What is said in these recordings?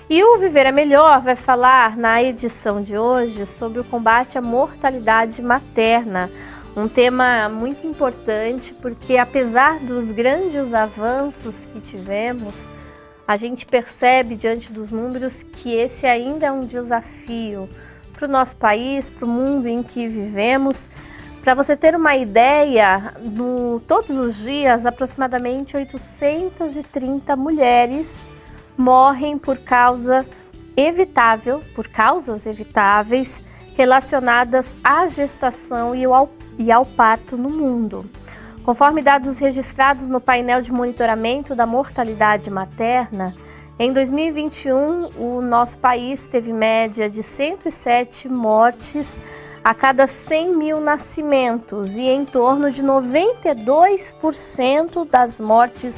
E o Viver é Melhor vai falar na edição de hoje sobre o combate à mortalidade materna, um tema muito importante porque apesar dos grandes avanços que tivemos, a gente percebe diante dos números que esse ainda é um desafio para o nosso país, para o mundo em que vivemos. Para você ter uma ideia, todos os dias aproximadamente 830 mulheres morrem por causas evitáveis relacionadas à gestação e ao parto no mundo. Conforme dados registrados no painel de monitoramento da mortalidade materna, em 2021 o nosso país teve média de 107 mortes a cada 100 mil nascimentos e em torno de 92% das mortes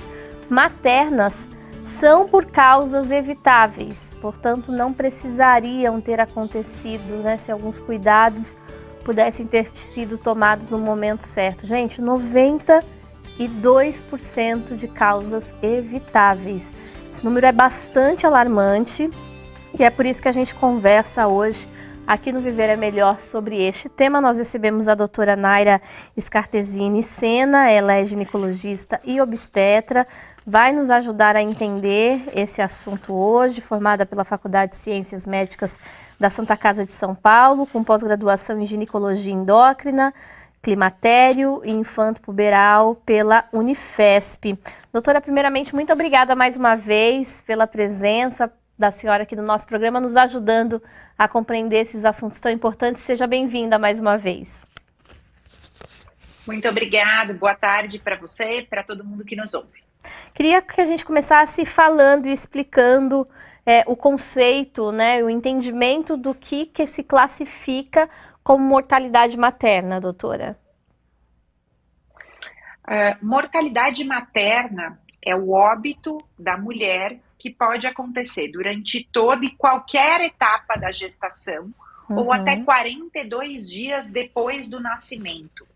maternas são por causas evitáveis, portanto não precisariam ter acontecido, né, se alguns cuidados pudessem ter sido tomados no momento certo. Gente, 92% de causas evitáveis. Esse número é bastante alarmante e é por isso que a gente conversa hoje aqui no Viver é Melhor sobre este tema. Nós recebemos a doutora Naira Scartesini Sena, ela é ginecologista e obstetra, vai nos ajudar a entender esse assunto hoje, formada pela Faculdade de Ciências Médicas da Santa Casa de São Paulo, com pós-graduação em ginecologia endócrina, climatério e infanto-puberal pela Unifesp. Doutora, primeiramente, muito obrigada mais uma vez pela presença da senhora aqui no nosso programa, nos ajudando a compreender esses assuntos tão importantes. Seja bem-vinda mais uma vez. Muito obrigada, boa tarde para você e para todo mundo que nos ouve. Queria que a gente começasse falando e explicando o conceito, né, o entendimento do que se classifica como mortalidade materna, doutora. Mortalidade materna é o óbito da mulher que pode acontecer durante toda e qualquer etapa da gestação, ou até 42 dias depois do nascimento.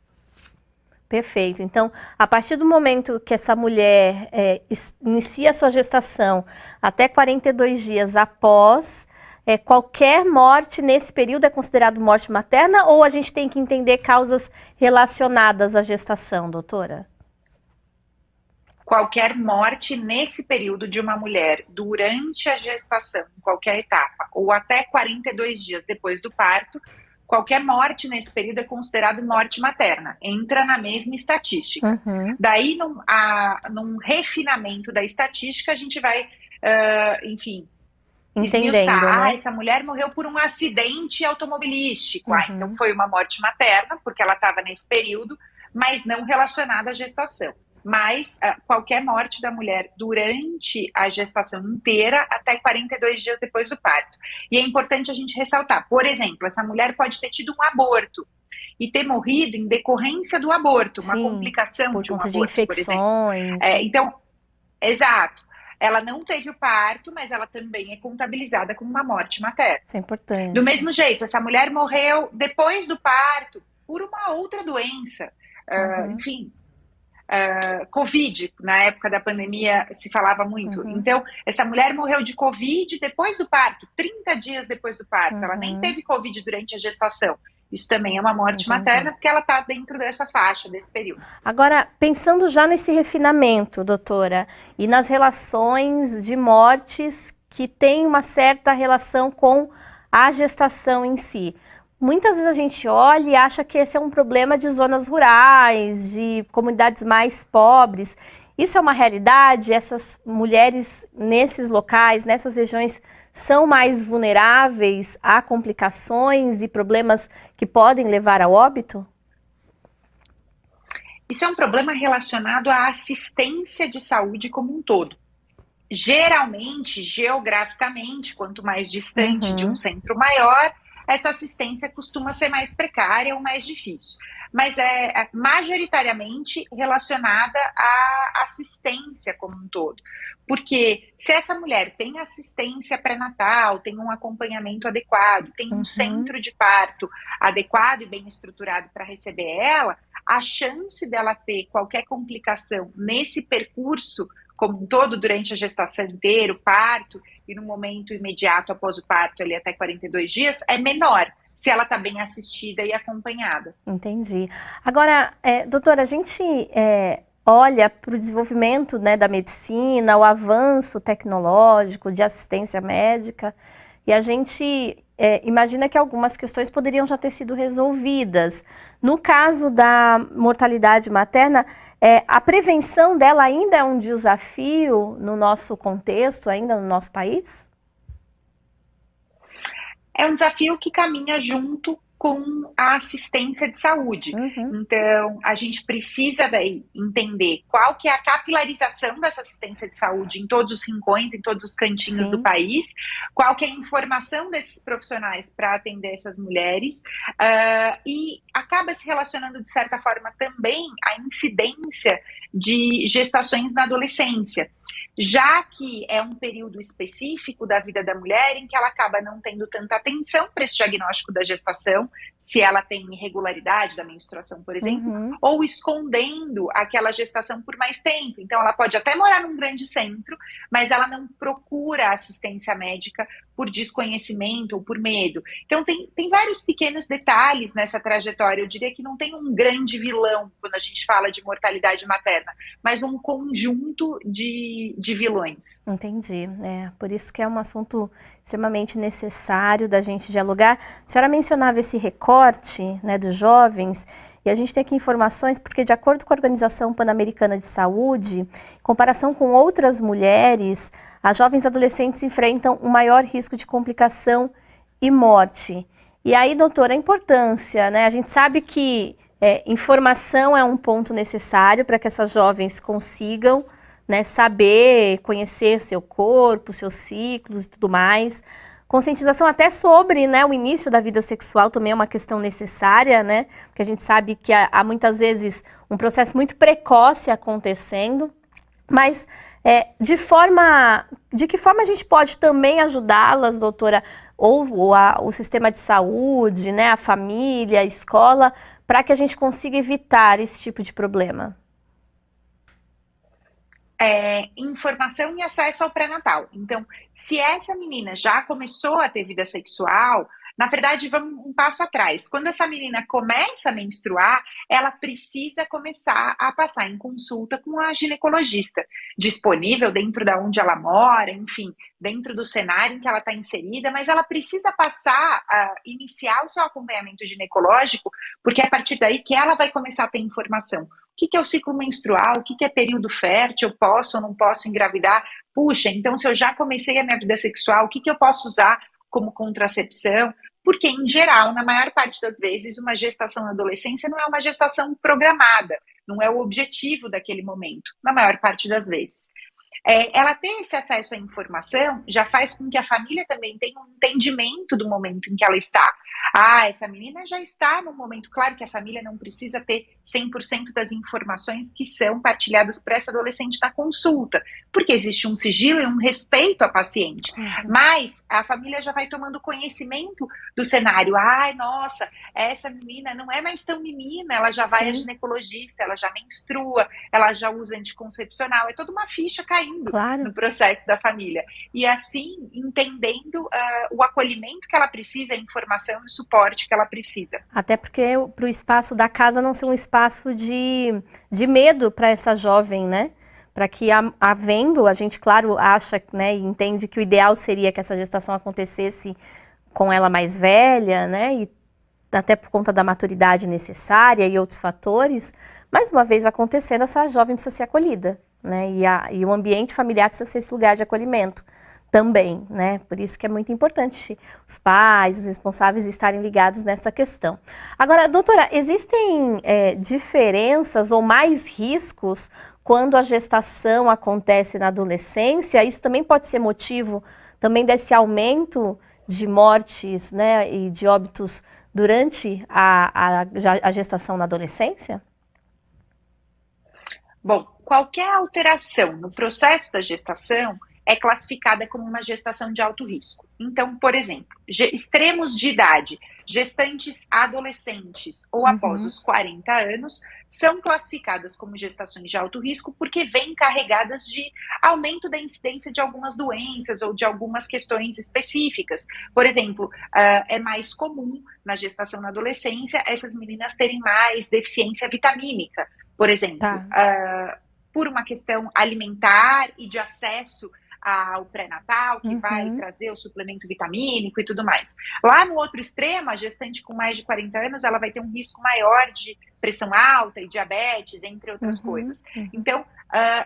Perfeito. Então, a partir do momento que essa mulher inicia a sua gestação, até 42 dias após, qualquer morte nesse período é considerado morte materna ou a gente tem que entender causas relacionadas à gestação, doutora? Qualquer morte nesse período de uma mulher durante a gestação, em qualquer etapa, ou até 42 dias depois do parto, qualquer morte nesse período é considerado morte materna, entra na mesma estatística. Daí, num refinamento da estatística, a gente vai, esmiuçar. Né? Essa mulher morreu por um acidente automobilístico. Então foi uma morte materna, porque ela estava nesse período, mas não relacionada à gestação. Mas qualquer morte da mulher durante a gestação inteira até 42 dias depois do parto. E é importante a gente ressaltar, por exemplo, essa mulher pode ter tido um aborto e ter morrido em decorrência do aborto, uma complicação de um aborto, de infecções. Por exemplo. Então, exato. Ela não teve o parto, mas ela também é contabilizada como uma morte materna. Isso é importante. Do mesmo jeito, essa mulher morreu depois do parto por uma outra doença, Covid, na época da pandemia se falava muito. Então, essa mulher morreu de Covid depois do parto, 30 dias depois do parto. Ela nem teve Covid durante a gestação. Isso também é uma morte materna, porque ela está dentro dessa faixa, desse período. Agora, pensando já nesse refinamento, doutora, e nas relações de mortes que têm uma certa relação com a gestação em si. Muitas vezes a gente olha e acha que esse é um problema de zonas rurais, de comunidades mais pobres. Isso é uma realidade? Essas mulheres nesses locais, nessas regiões, são mais vulneráveis a complicações e problemas que podem levar ao óbito? Isso é um problema relacionado à assistência de saúde como um todo. Geralmente, geograficamente, quanto mais distante de um centro maior, essa assistência costuma ser mais precária ou mais difícil. Mas é majoritariamente relacionada à assistência como um todo. Porque se essa mulher tem assistência pré-natal, tem um acompanhamento adequado, tem um centro de parto adequado e bem estruturado para receber ela, a chance dela ter qualquer complicação nesse percurso como um todo, durante a gestação inteira, o parto, e no momento imediato após o parto, ali até 42 dias, é menor, se ela está bem assistida e acompanhada. Entendi. Agora, doutora, a gente olha para o desenvolvimento, né, da medicina, o avanço tecnológico de assistência médica, e a gente imagina que algumas questões poderiam já ter sido resolvidas. No caso da mortalidade materna, a prevenção dela ainda é um desafio no nosso contexto, ainda no nosso país? É um desafio que caminha junto com a assistência de saúde. Uhum. Então, a gente precisa daí entender qual que é a capilarização dessa assistência de saúde em todos os rincões, em todos os cantinhos do país, qual que é a informação desses profissionais para atender essas mulheres, e acaba se relacionando, de certa forma, também a incidência de gestações na adolescência, já que é um período específico da vida da mulher em que ela acaba não tendo tanta atenção para esse diagnóstico da gestação, se ela tem irregularidade da menstruação, por exemplo, ou escondendo aquela gestação por mais tempo. Então, ela pode até morar num grande centro, mas ela não procura assistência médica por desconhecimento ou por medo. Então, tem vários pequenos detalhes nessa trajetória. Eu diria que não tem um grande vilão quando a gente fala de mortalidade materna, mas um conjunto de vilões. Entendi. Por isso que é um assunto extremamente necessário da gente dialogar. A senhora mencionava esse recorte, né, dos jovens, e a gente tem aqui informações, porque de acordo com a Organização Pan-Americana de Saúde, em comparação com outras mulheres, as jovens adolescentes enfrentam um maior risco de complicação e morte. E aí, doutora, a importância, né? A gente sabe que informação é um ponto necessário para que essas jovens consigam, né, saber, conhecer seu corpo, seus ciclos e tudo mais. Conscientização até sobre, né, o início da vida sexual também é uma questão necessária, né? Porque a gente sabe que há muitas vezes um processo muito precoce acontecendo, mas de que forma a gente pode também ajudá-las, doutora, ou o sistema de saúde, né, a família, a escola, para que a gente consiga evitar esse tipo de problema? Informação e acesso ao pré-natal. Então, se essa menina já começou a ter vida sexual, na verdade, vamos um passo atrás. Quando essa menina começa a menstruar, ela precisa começar a passar em consulta com a ginecologista, disponível dentro da onde ela mora, enfim, dentro do cenário em que ela está inserida, mas ela precisa passar a iniciar o seu acompanhamento ginecológico, porque é a partir daí que ela vai começar a ter informação. O que é o ciclo menstrual? O que é período fértil? Eu posso ou não posso engravidar? Puxa, então se eu já comecei a minha vida sexual, o que eu posso usar como contracepção? Porque, em geral, na maior parte das vezes, uma gestação na adolescência não é uma gestação programada, não é o objetivo daquele momento, na maior parte das vezes. Ela ter esse acesso à informação já faz com que a família também tenha um entendimento do momento em que ela está. Essa menina já está no momento, claro que a família não precisa ter 100% das informações que são partilhadas para essa adolescente na consulta, porque existe um sigilo e um respeito à paciente. Mas a família já vai tomando conhecimento do cenário. Nossa, essa menina não é mais tão menina, ela já vai a ginecologista, ela já menstrua, ela já usa anticoncepcional, é toda uma ficha caindo no processo da família. E assim, entendendo o acolhimento que ela precisa, a informação e o suporte que ela precisa. Até porque para o espaço da casa não ser um espaço de medo para essa jovem, né? Para que, havendo, a gente, claro, acha, né, e entende que o ideal seria que essa gestação acontecesse com ela mais velha, né? E até por conta da maturidade necessária e outros fatores, mas uma vez acontecendo, essa jovem precisa ser acolhida, né? E o ambiente familiar precisa ser esse lugar de acolhimento também, né? Por isso que é muito importante os pais, os responsáveis estarem ligados nessa questão. Agora, doutora, existem diferenças ou mais riscos quando a gestação acontece na adolescência? Isso também pode ser motivo também desse aumento de mortes, né, e de óbitos durante a gestação na adolescência? Bom, qualquer alteração no processo da gestação é classificada como uma gestação de alto risco. Então, por exemplo, extremos de idade, gestantes adolescentes ou após os 40 anos, são classificadas como gestações de alto risco porque vêm carregadas de aumento da incidência de algumas doenças ou de algumas questões específicas. Por exemplo, é mais comum na gestação na adolescência essas meninas terem mais deficiência vitamínica, por exemplo, por uma questão alimentar e de acesso ao pré-natal, que vai trazer o suplemento vitamínico e tudo mais. Lá no outro extremo, a gestante com mais de 40 anos, ela vai ter um risco maior de pressão alta e diabetes, entre outras coisas. Então,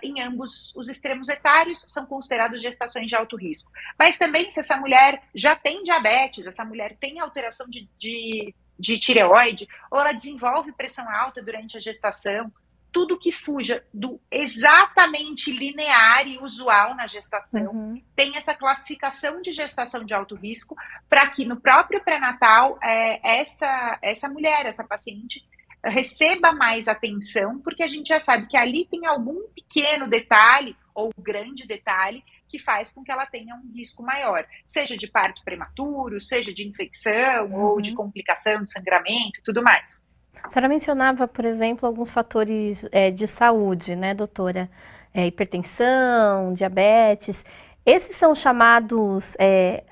em ambos os extremos etários, são considerados gestações de alto risco. Mas também, se essa mulher já tem diabetes, essa mulher tem alteração de tireoide, ou ela desenvolve pressão alta durante a gestação, tudo que fuja do exatamente linear e usual na gestação, tem essa classificação de gestação de alto risco, para que no próprio pré-natal, essa mulher, essa paciente, receba mais atenção, porque a gente já sabe que ali tem algum pequeno detalhe, ou grande detalhe, que faz com que ela tenha um risco maior, seja de parto prematuro, seja de infecção, ou de complicação, de sangramento e tudo mais. A senhora mencionava, por exemplo, alguns fatores de saúde, né, doutora? Hipertensão, diabetes. Esses são chamados,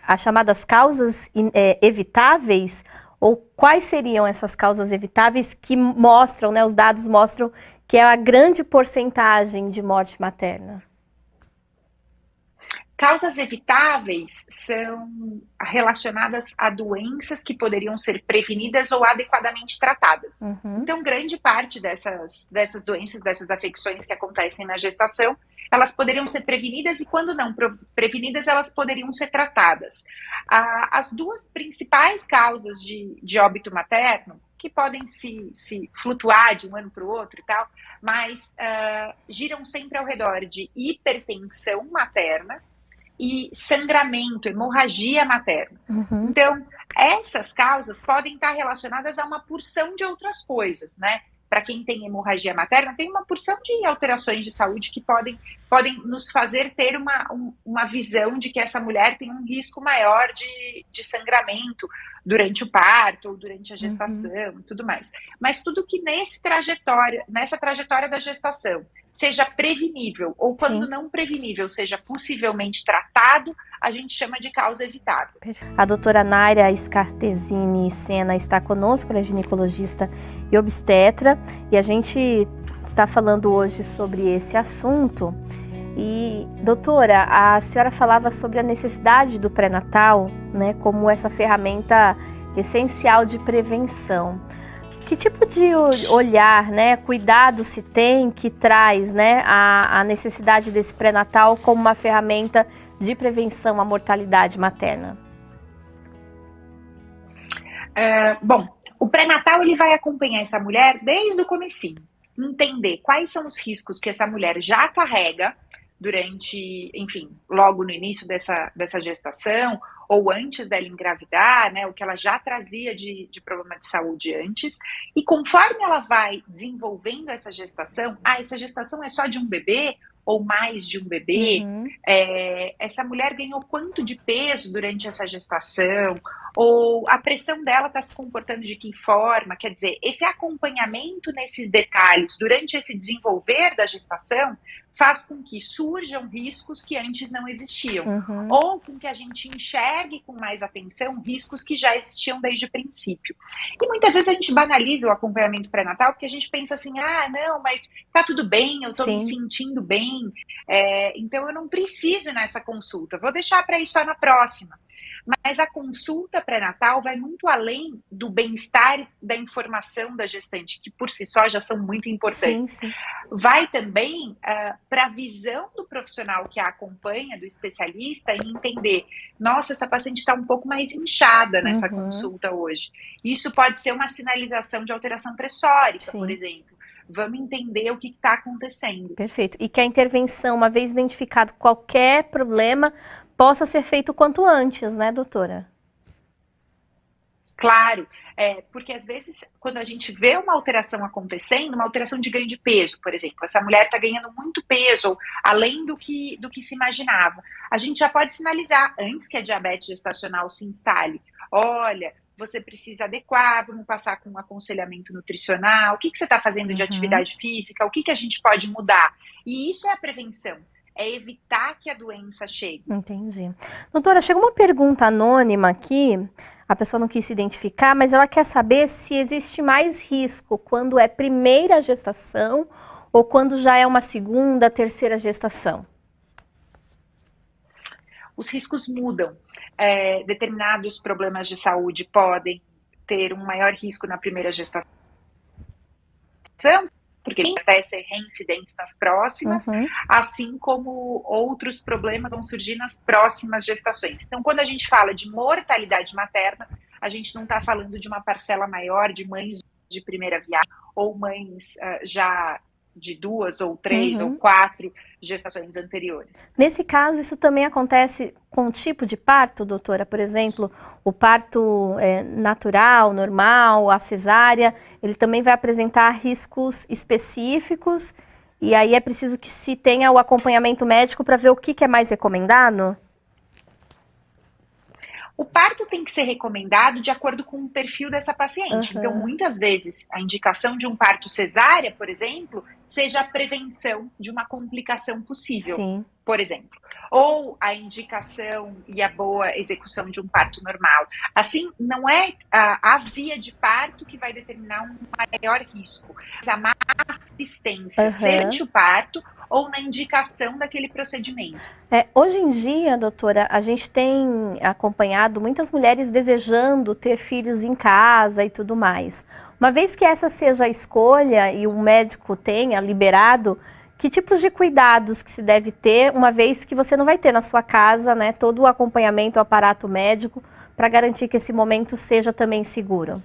as chamadas causas evitáveis? Ou quais seriam essas causas evitáveis que mostram, né, os dados mostram que é a grande porcentagem de morte materna? Causas evitáveis são relacionadas a doenças que poderiam ser prevenidas ou adequadamente tratadas. Então, grande parte dessas doenças, dessas afecções que acontecem na gestação, elas poderiam ser prevenidas e, quando não prevenidas, elas poderiam ser tratadas. As duas principais causas de óbito materno, que podem se flutuar de um ano para o outro e tal, mas giram sempre ao redor de hipertensão materna e sangramento, hemorragia materna. Então, essas causas podem estar relacionadas a uma porção de outras coisas, né? Para quem tem hemorragia materna, tem uma porção de alterações de saúde que podem nos fazer ter uma visão de que essa mulher tem um risco maior de sangramento durante o parto ou durante a gestação e tudo mais. Mas tudo que nessa trajetória da gestação seja prevenível, ou quando não prevenível, seja possivelmente tratado, a gente chama de causa evitável. A doutora Naira Scartesini Sena está conosco, ela é ginecologista e obstetra, e a gente está falando hoje sobre esse assunto. E, doutora, a senhora falava sobre a necessidade do pré-natal, né, como essa ferramenta essencial de prevenção. Que tipo de olhar, né, cuidado se tem que traz, né, a necessidade desse pré-natal como uma ferramenta de prevenção à mortalidade materna? Bom, o pré-natal ele vai acompanhar essa mulher desde o comecinho, entender quais são os riscos que essa mulher já carrega durante, enfim, logo no início dessa gestação, ou antes dela engravidar, né, o que ela já trazia de problema de saúde antes, e conforme ela vai desenvolvendo essa gestação é só de um bebê, ou mais de um bebê, essa mulher ganhou quanto de peso durante essa gestação, ou a pressão dela está se comportando de que forma, quer dizer, esse acompanhamento nesses detalhes durante esse desenvolver da gestação faz com que surjam riscos que antes não existiam, ou com que a gente enxergue com mais atenção riscos que já existiam desde o princípio. E muitas vezes a gente banaliza o acompanhamento pré-natal porque a gente pensa assim, não, mas tá tudo bem, eu tô me sentindo bem, então eu não preciso ir nessa consulta, vou deixar para ir só na próxima. Mas a consulta pré-natal vai muito além do bem-estar da informação da gestante, que por si só já são muito importantes. Vai também para a visão do profissional que a acompanha, do especialista, e entender, nossa, essa paciente está um pouco mais inchada nessa consulta hoje. Isso pode ser uma sinalização de alteração pressórica, por exemplo. Vamos entender o que está acontecendo. Perfeito. E que a intervenção, uma vez identificado qualquer problema, possa ser feito quanto antes, né, doutora? Claro, porque às vezes, quando a gente vê uma alteração acontecendo, uma alteração de ganho de peso, por exemplo, essa mulher está ganhando muito peso, ou além do que se imaginava, a gente já pode sinalizar antes que a diabetes gestacional se instale. Olha, você precisa adequar, vamos passar com um aconselhamento nutricional, o que você está fazendo de atividade física, o que a gente pode mudar. E isso é a prevenção. É evitar que a doença chegue. Entendi. Doutora, chegou uma pergunta anônima aqui, a pessoa não quis se identificar, mas ela quer saber se existe mais risco quando é primeira gestação ou quando já é uma segunda, terceira gestação. Os riscos mudam. Determinados problemas de saúde podem ter um maior risco na primeira gestação, porque até ser reincidentes nas próximas, assim como outros problemas vão surgir nas próximas gestações. Então, quando a gente fala de mortalidade materna, a gente não está falando de uma parcela maior de mães de primeira viagem ou mães já de 2 ou 3 ou 4 gestações anteriores. Nesse caso, isso também acontece com o tipo de parto, doutora? Por exemplo, o parto natural, normal, a cesárea, ele também vai apresentar riscos específicos e aí é preciso que se tenha o acompanhamento médico para ver o que é mais recomendado? O parto tem que ser recomendado de acordo com o perfil dessa paciente. Então, muitas vezes, a indicação de um parto cesárea, por exemplo, seja a prevenção de uma complicação possível, Sim. Por exemplo. Ou a indicação e a boa execução de um parto normal. Assim, não é a via de parto que vai determinar um maior risco, mas a má assistência, seja o parto ou na indicação daquele procedimento. Hoje em dia, doutora, a gente tem acompanhado muitas mulheres desejando ter filhos em casa e tudo mais. Uma vez que essa seja a escolha e o médico tenha liberado, que tipos de cuidados que se deve ter, uma vez que você não vai ter na sua casa, né, todo o acompanhamento, o aparato médico, para garantir que esse momento seja também seguro?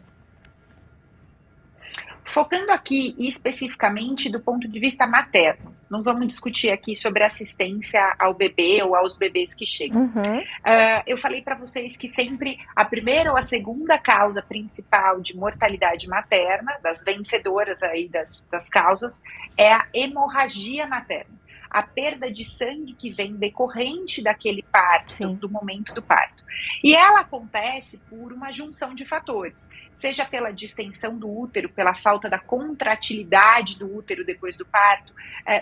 Focando aqui especificamente do ponto de vista materno, não vamos discutir aqui sobre assistência ao bebê ou aos bebês que chegam. Eu falei para vocês que sempre a primeira ou a segunda causa principal de mortalidade materna, das vencedoras aí das causas, é a hemorragia materna. A perda de sangue que vem decorrente daquele parto, do momento do parto. E ela acontece por uma junção de fatores, seja pela distensão do útero, pela falta da contratilidade do útero depois do parto,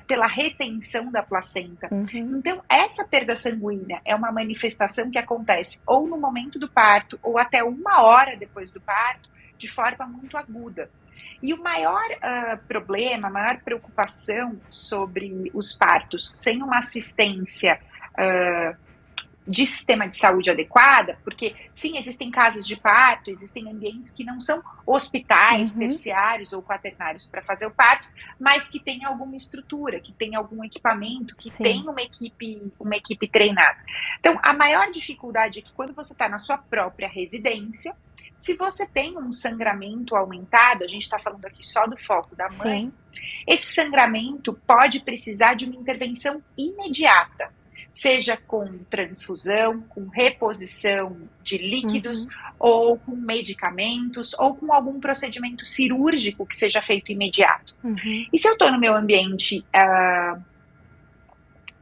pela retenção da placenta. Então, essa perda sanguínea é uma manifestação que acontece ou no momento do parto, ou até 1 hora depois do parto, de forma muito aguda. E o maior problema, a maior preocupação sobre os partos sem uma assistência de sistema de saúde adequada, porque sim, existem casas de parto, existem ambientes que não são hospitais terciários ou quaternários para fazer o parto, mas que tem alguma estrutura, que tem algum equipamento, que tem uma equipe treinada. Então, a maior dificuldade é que quando você está na sua própria residência, se você tem um sangramento aumentado, a gente está falando aqui só do foco da mãe, esse sangramento pode precisar de uma intervenção imediata, seja com transfusão, com reposição de líquidos, ou com medicamentos, ou com algum procedimento cirúrgico que seja feito imediato. E se eu estou no meu ambiente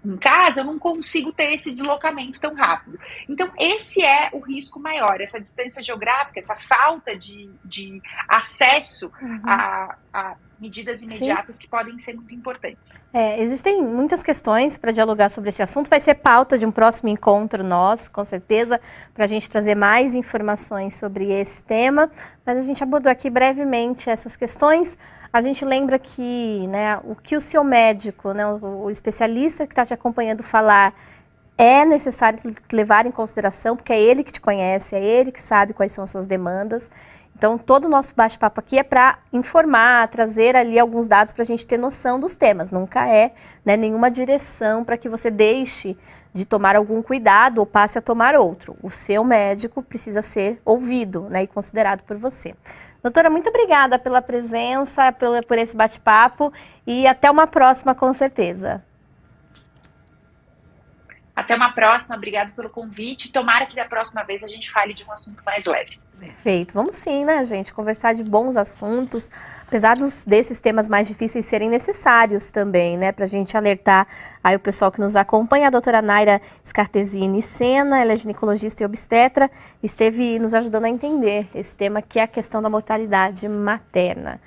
em casa, eu não consigo ter esse deslocamento tão rápido. Então, esse é o risco maior, essa distância geográfica, essa falta de acesso a medidas imediatas que podem ser muito importantes. Existem muitas questões para dialogar sobre esse assunto, vai ser pauta de um próximo encontro nosso, com certeza, para a gente trazer mais informações sobre esse tema, mas a gente abordou aqui brevemente essas questões. A gente lembra que, né, o que o seu médico, né, o especialista que está te acompanhando falar, é necessário levar em consideração, porque é ele que te conhece, é ele que sabe quais são as suas demandas. Então, todo o nosso bate-papo aqui é para informar, trazer ali alguns dados para a gente ter noção dos temas. Nunca é, né, nenhuma direção para que você deixe de tomar algum cuidado ou passe a tomar outro. O seu médico precisa ser ouvido, né, e considerado por você. Doutora, muito obrigada pela presença, por esse bate-papo e até uma próxima, com certeza. Até uma próxima, obrigado pelo convite. Tomara que da próxima vez a gente fale de um assunto mais leve. Perfeito, vamos sim, né, gente? Conversar de bons assuntos, apesar desses temas mais difíceis serem necessários também, né, pra gente alertar aí o pessoal que nos acompanha. A doutora Naira Scartesini Sena, ela é ginecologista e obstetra, esteve nos ajudando a entender esse tema que é a questão da mortalidade materna.